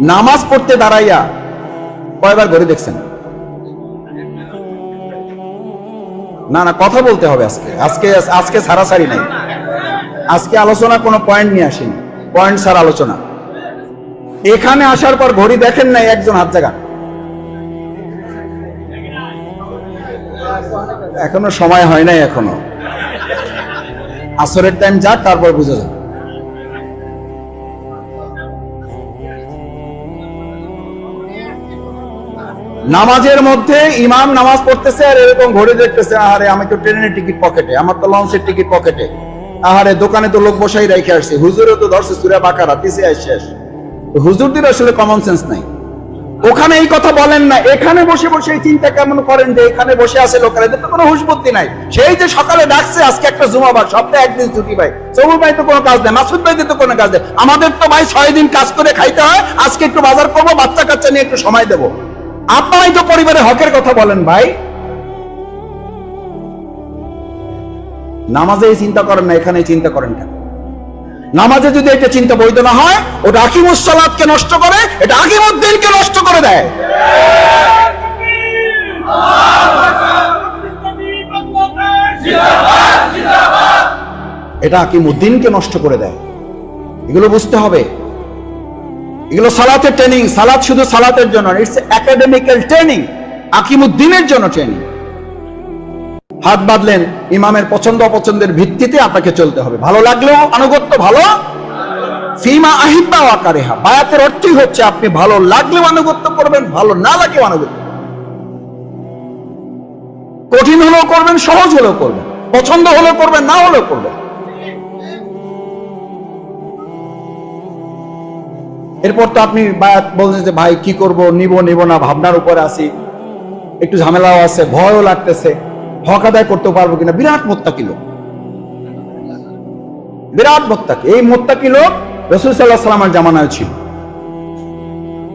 নামাজ পড়তে দাঁড়াইয়া কয়বার ঘড়ি দেখছেন? না না, কথা বলতে হবে। আজকে আজকে আজকে ছাড়াছাড়ি নাই। আজকে আলোচনা কোনো পয়েন্ট নিয়ে আসেনি, পয়েন্ট ছাড়া আলোচনা। এখানে আসার পর ঘড়ি দেখেন নাই? একজন হাত জাগান। এখনো সময় হয় নাই, এখনো আসরের টাইম যাক, তারপর বুঝে যাবে। নামাজের মধ্যে ইমাম নামাজ পড়তেছে আর এরকম ঘড়ি দেখতেছে, আহারে আমি তো ট্রেনের টিকিট পকেটে, আমার তো লঞ্চের টিকিট পকেটে, আহারে দোকানে তো লোক বসাই রেখে আসছে, হুজুরও তো ধরছে সূরা বাকারা, তিসে শেষ। হুজুরদের আসলে কমন সেন্স নাই। ওখানে এই কথা বলেন না, এখানে বসে বসে এই চিন্তা কেমন করেন যে এখানে বসে আছে লোকেরা, এদের তো কোনো হুঁশ বুদ্ধি নাই। সেই যে সকালে ডাকছে আজকে একটা জুমাবার, সপ্তাহে একদিন ছুটি ভাই, সবুর ভাই তো কোনো কাজ নেই, মাসুদ ভাই তো কোনো কাজ নেই, আমাদের তো ভাই 6 দিন কাজ করে খাইতে হয়, আজকে একটু বাজার করবো, বাচ্চা কাচ্চা নিয়ে একটু সময় দেবো। আপনারাই তো পরিবারের হকের কথা বলেন ভাই, নামাজে চিন্তা করেন না, এখানে চিন্তা করেন কেন? নামাজে যদি এটা চিন্তা বৈধ না হয়, ওটা আকিমুস সালাতকে নষ্ট করে, এটা আকিমুদ্দিনকে নষ্ট করে দেয়। এটা আকিমুদ্দিনকে নষ্ট করে দেয়। এগুলো বুঝতে হবে। এগুলো সালাতের ট্রেনিং। সালাত শুধু সালাতের জন্য, ইটস একাডেমিক্যাল ট্রেনিং, আকিমুদ্দিনের জন্য ট্রেনিং। হাত বাঁধলেন, ইমামের পছন্দ অপছন্দের ভিত্তিতে আপনাকে চলতে হবে। ভালো লাগলেও আনুগত্য, ভালো ফিমা আহিব্বা ওয়া কারিহা। বায়াতের অর্থই হচ্ছে আপনি ভালো লাগলেও আনুগত্য করবেন, ভালো না লাগলেও আনুগত্য করবেন। কঠিন হলেও করবেন, সহজ হলেও করবেন, পছন্দ হলেও করবেন, না হলেও করবেন। এরপর তো আপনি বায়াত বলছেন যে ভাই কি করব, নিব না, ভাবনার উপরে আছি, একটু ঝামেলাও আছে, ভয়ও লাগতেছে, হক আদায় করতে পারবো কিনা। বিরাট মোত্তাকি লোক, বিরাট মোত্তাকি। এই মোত্তাকি লোক রাসূল সাল্লাল্লাহু আলাইহি ওয়াসাল্লামের জামানায় ছিল।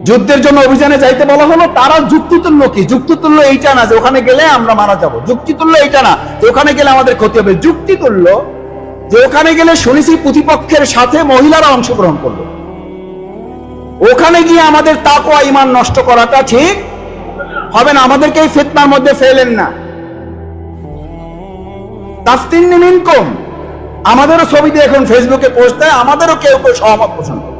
যুদ্ধের জন্য অভিযানে যাইতে বলা হলো, তারা যুক্তিতুল্য কি? যুক্তিতুল্য এইটা না যে ওখানে গেলে আমরা মারা যাব, যুক্তিতুল্য এইটা না যে ওখানে গেলে আমাদের ক্ষতি হবে, যুক্তিতুল্য যে ওখানে গেলে শুনেছি প্রতিপক্ষের সাথে মহিলারা অংশগ্রহণ করলো, ওখানে গিয়ে আমাদের তাকওয়া ঈমান নষ্ট করাটা ঠিক হবে না। আমাদেরকে এই ফিতনার মধ্যে ফেলেন না। তাফতিন্নি মিনকুম, আমাদেরও ছবি দিয়ে এখন ফেসবুকে পোস্ট দেয়, আমাদেরও কেউ কেউ সহমত পোষণ করে।